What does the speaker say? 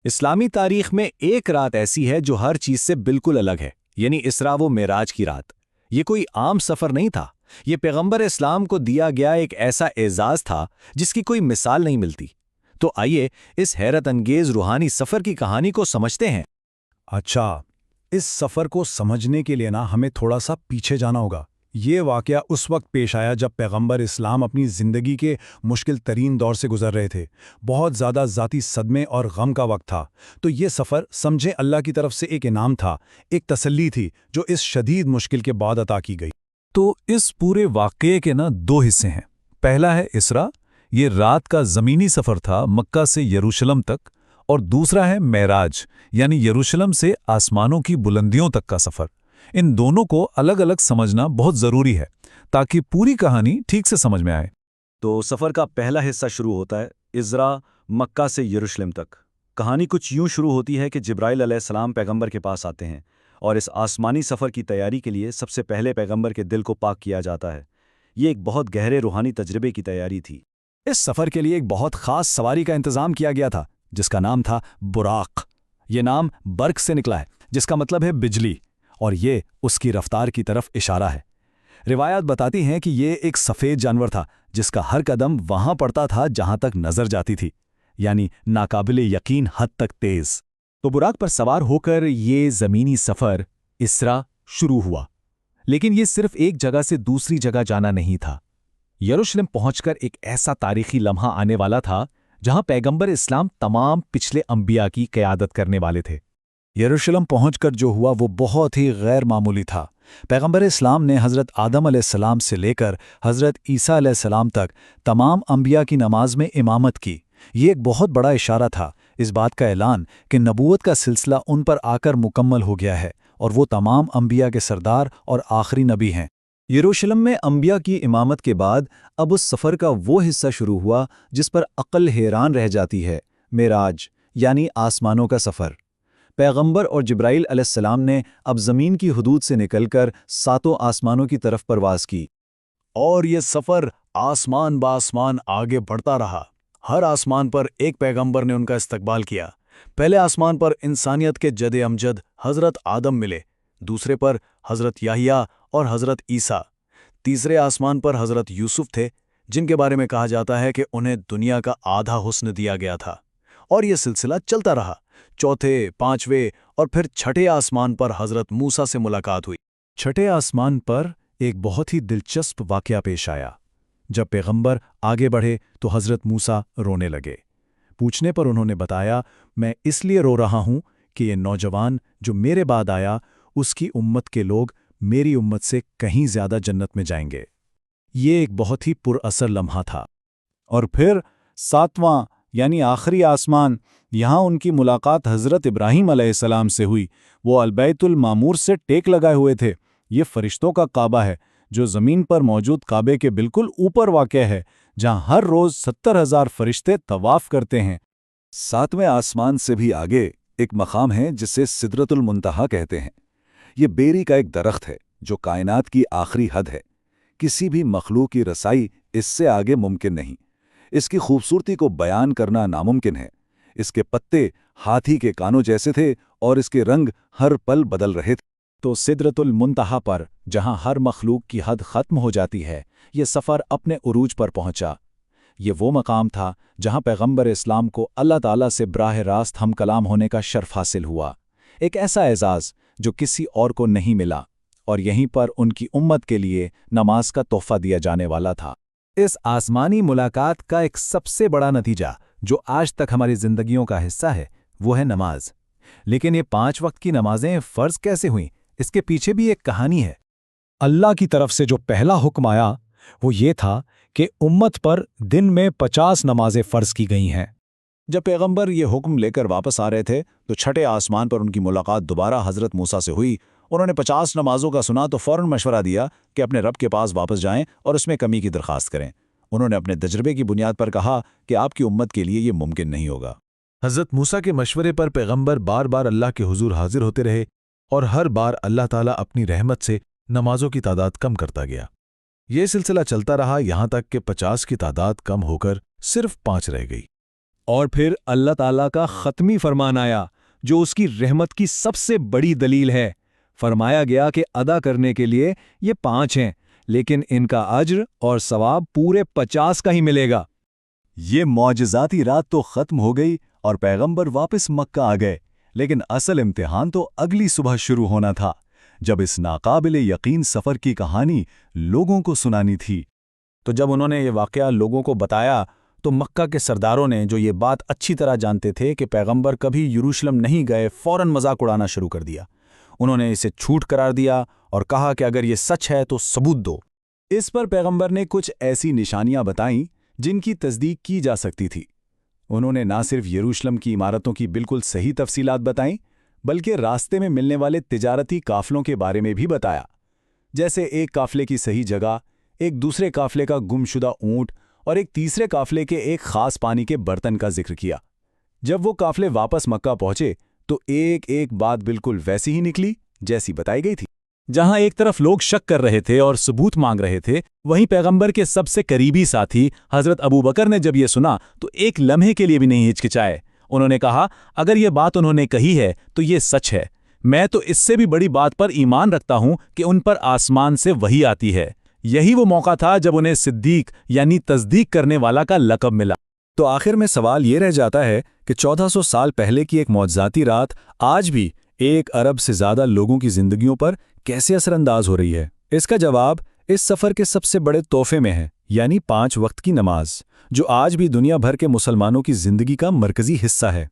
اسلامی تاریخ میں ایک رات ایسی ہے جو ہر چیز سے بالکل الگ ہے، یعنی اسراء و معراج کی رات۔ یہ کوئی عام سفر نہیں تھا، یہ پیغمبر اسلام کو دیا گیا ایک ایسا اعزاز تھا جس کی کوئی مثال نہیں ملتی۔ تو آئیے اس حیرت انگیز روحانی سفر کی کہانی کو سمجھتے ہیں۔ اچھا، اس سفر کو سمجھنے کے لیے ہمیں تھوڑا سا پیچھے جانا ہوگا۔ یہ واقعہ اس وقت پیش آیا جب پیغمبر اسلام اپنی زندگی کے مشکل ترین دور سے گزر رہے تھے۔ بہت زیادہ ذاتی صدمے اور غم کا وقت تھا۔ تو یہ سفر سمجھیں اللہ کی طرف سے ایک انعام تھا، ایک تسلی تھی جو اس شدید مشکل کے بعد عطا کی گئی۔ تو اس پورے واقعے کے دو حصے ہیں۔ پہلا ہے اسراء، یہ رات کا زمینی سفر تھا مکہ سے یروشلم تک، اور دوسرا ہے معراج، یعنی یروشلم سے آسمانوں کی بلندیوں تک کا سفر۔ ان دونوں کو الگ الگ سمجھنا بہت ضروری ہے تاکہ پوری کہانی ٹھیک سے سمجھ میں آئے۔ تو سفر کا پہلا حصہ شروع ہوتا ہے اسراء، مکہ سے یروشلم تک۔ کہانی کچھ یوں شروع ہوتی ہے کہ جبرائیل علیہ السلام پیغمبر کے پاس آتے ہیں، اور اس آسمانی سفر کی تیاری کے لیے سب سے پہلے پیغمبر کے دل کو پاک کیا جاتا ہے۔ یہ ایک بہت گہرے روحانی تجربے کی تیاری تھی۔ اس سفر کے لیے ایک بہت خاص سواری کا انتظام کیا گیا تھا جس کا نام تھا براق۔ یہ نام برق سے نکلا ہے جس کا مطلب ہے بجلی، اور یہ اس کی رفتار کی طرف اشارہ ہے۔ روایات بتاتی ہیں کہ یہ ایک سفید جانور تھا جس کا ہر قدم وہاں پڑتا تھا جہاں تک نظر جاتی تھی، یعنی ناقابل یقین حد تک تیز۔ تو براق پر سوار ہو کر یہ زمینی سفر اسراء شروع ہوا، لیکن یہ صرف ایک جگہ سے دوسری جگہ جانا نہیں تھا۔ یروشلم پہنچ کر ایک ایسا تاریخی لمحہ آنے والا تھا جہاں پیغمبر اسلام تمام پچھلے انبیاء کی قیادت کرنے والے تھے۔ یروشلم پہنچ کر جو ہوا وہ بہت ہی غیر معمولی تھا۔ پیغمبر اسلام نے حضرت آدم علیہ السلام سے لے کر حضرت عیسیٰ علیہ السلام تک تمام انبیاء کی نماز میں امامت کی۔ یہ ایک بہت بڑا اشارہ تھا، اس بات کا اعلان کہ نبوت کا سلسلہ ان پر آ کر مکمل ہو گیا ہے اور وہ تمام انبیاء کے سردار اور آخری نبی ہیں۔ یروشلم میں انبیاء کی امامت کے بعد اب اس سفر کا وہ حصہ شروع ہوا جس پر عقل حیران رہ جاتی ہے، معراج، یعنی آسمانوں کا سفر۔ پیغمبر اور جبرائیل علیہ السلام نے اب زمین کی حدود سے نکل کر ساتوں آسمانوں کی طرف پرواز کی، اور یہ سفر آسمان بآسمان آگے بڑھتا رہا۔ ہر آسمان پر ایک پیغمبر نے ان کا استقبال کیا۔ پہلے آسمان پر انسانیت کے جد امجد حضرت آدم ملے، دوسرے پر حضرت یحییٰ اور حضرت عیسیٰ، تیسرے آسمان پر حضرت یوسف تھے جن کے بارے میں کہا جاتا ہے کہ انہیں دنیا کا آدھا حسن دیا گیا تھا، اور یہ سلسلہ چلتا رہا۔ چوتھے، پانچویں اور پھر چھٹے آسمان پر حضرت موسیٰ سے ملاقات ہوئی۔ چھٹے آسمان پر ایک بہت ہی دلچسپ واقعہ پیش آیا۔ جب پیغمبر آگے بڑھے تو حضرت موسیٰ رونے لگے۔ پوچھنے پر انہوں نے بتایا، میں اس لیے رو رہا ہوں کہ یہ نوجوان جو میرے بعد آیا اس کی امت کے لوگ میری امت سے کہیں زیادہ جنت میں جائیں گے۔ یہ ایک بہت ہی پر اثر لمحہ تھا۔ اور پھر ساتواں یعنی آخری آسمان، یہاں ان کی ملاقات حضرت ابراہیم علیہ السلام سے ہوئی۔ وہ البیت المعمور سے ٹیک لگائے ہوئے تھے۔ یہ فرشتوں کا کعبہ ہے جو زمین پر موجود کعبے کے بالکل اوپر واقع ہے، جہاں ہر روز 70,000 فرشتے طواف کرتے ہیں۔ ساتویں آسمان سے بھی آگے ایک مقام ہے جسے سدرۃ المنتہا کہتے ہیں۔ یہ بیری کا ایک درخت ہے جو کائنات کی آخری حد ہے۔ کسی بھی مخلوق کی رسائی اس سے آگے ممکن نہیں۔ اس کی خوبصورتی کو بیان کرنا ناممکن ہے۔ اس کے پتے ہاتھی کے کانوں جیسے تھے اور اس کے رنگ ہر پل بدل رہے تھے۔ تو سدرۃ المنتہا پر، جہاں ہر مخلوق کی حد ختم ہو جاتی ہے، یہ سفر اپنے عروج پر پہنچا۔ یہ وہ مقام تھا جہاں پیغمبر اسلام کو اللہ تعالیٰ سے براہ راست ہم کلام ہونے کا شرف حاصل ہوا، ایک ایسا اعزاز جو کسی اور کو نہیں ملا، اور یہیں پر ان کی امت کے لیے نماز کا تحفہ دیا جانے والا تھا۔ اس آسمانی ملاقات کا ایک سب سے بڑا نتیجہ جو آج تک ہماری زندگیوں کا حصہ ہے وہ ہے نماز۔ لیکن یہ 5 وقت کی نمازیں فرض کیسے ہوئیں؟ اس کے پیچھے بھی ایک کہانی ہے۔ اللہ کی طرف سے جو پہلا حکم آیا وہ یہ تھا کہ امت پر دن میں 50 نمازیں فرض کی گئی ہیں۔ جب پیغمبر یہ حکم لے کر واپس آ رہے تھے تو چھٹے آسمان پر ان کی ملاقات دوبارہ حضرت موسیٰ سے ہوئی۔ انہوں نے 50 نمازوں کا سنا تو فوراً مشورہ دیا کہ اپنے رب کے پاس واپس جائیں اور اس میں کمی کی درخواست کریں۔ انہوں نے اپنے تجربے کی بنیاد پر کہا کہ آپ کی امت کے لیے یہ ممکن نہیں ہوگا۔ حضرت موسیٰ کے مشورے پر پیغمبر بار بار اللہ کے حضور حاضر ہوتے رہے، اور ہر بار اللہ تعالیٰ اپنی رحمت سے نمازوں کی تعداد کم کرتا گیا۔ یہ سلسلہ چلتا رہا یہاں تک کہ 50 کی تعداد کم ہو کر صرف 5 رہ گئی۔ اور پھر اللہ تعالیٰ کا ختمی فرمان آیا جو اس کی رحمت کی سب سے بڑی دلیل ہے۔ فرمایا گیا کہ ادا کرنے کے لیے یہ 5 ہیں، لیکن ان کا اجر اور ثواب پورے 50 کا ہی ملے گا۔ یہ معجزاتی رات تو ختم ہو گئی اور پیغمبر واپس مکہ آ گئے، لیکن اصل امتحان تو اگلی صبح شروع ہونا تھا، جب اس ناقابل یقین سفر کی کہانی لوگوں کو سنانی تھی۔ تو جب انہوں نے یہ واقعہ لوگوں کو بتایا تو مکہ کے سرداروں نے، جو یہ بات اچھی طرح جانتے تھے کہ پیغمبر کبھی یروشلم نہیں گئے، فوراً مذاق اڑانا شروع کر دیا۔ انہوں نے اسے جھوٹ قرار دیا اور کہا کہ اگر یہ سچ ہے تو ثبوت دو۔ اس پر پیغمبر نے کچھ ایسی نشانیاں بتائیں جن کی تصدیق کی جا سکتی تھی۔ انہوں نے نہ صرف یروشلم کی عمارتوں کی بالکل صحیح تفصیلات بتائیں، بلکہ راستے میں ملنے والے تجارتی قافلوں کے بارے میں بھی بتایا، جیسے ایک قافلے کی صحیح جگہ، ایک دوسرے قافلے کا گمشدہ اونٹ اور ایک تیسرے قافلے کے ایک خاص پانی کے برتن کا ذکر کیا۔ جب وہ قافلے واپس مکہ پہنچے تو ایک ایک بات بالکل ویسی ہی نکلی جیسی بتائی گئی تھی۔ جہاں ایک طرف لوگ شک کر رہے تھے اور ثبوت مانگ رہے تھے، وہیں پیغمبر کے سب سے قریبی ساتھی حضرت ابوبکر نے جب یہ سنا تو ایک لمحے کے لیے بھی نہیں ہچکچائے۔ انہوں نے کہا، اگر یہ بات انہوں نے کہی ہے تو یہ سچ ہے۔ میں تو اس سے بھی بڑی بات پر ایمان رکھتا ہوں کہ ان پر آسمان سے وحی آتی ہے۔ یہی وہ موقع تھا جب انہیں صدیق یعنی تصدیق کرنے والا کا لقب ملا۔ تو آخر میں سوال یہ رہ جاتا ہے کہ 1400 سال پہلے کی ایک معجزاتی رات آج بھی 1 ارب سے زیادہ لوگوں کی زندگیوں پر کیسے اثر انداز ہو رہی ہے؟ اس کا جواب اس سفر کے سب سے بڑے تحفے میں ہے، یعنی 5 وقت کی نماز، جو آج بھی دنیا بھر کے مسلمانوں کی زندگی کا مرکزی حصہ ہے۔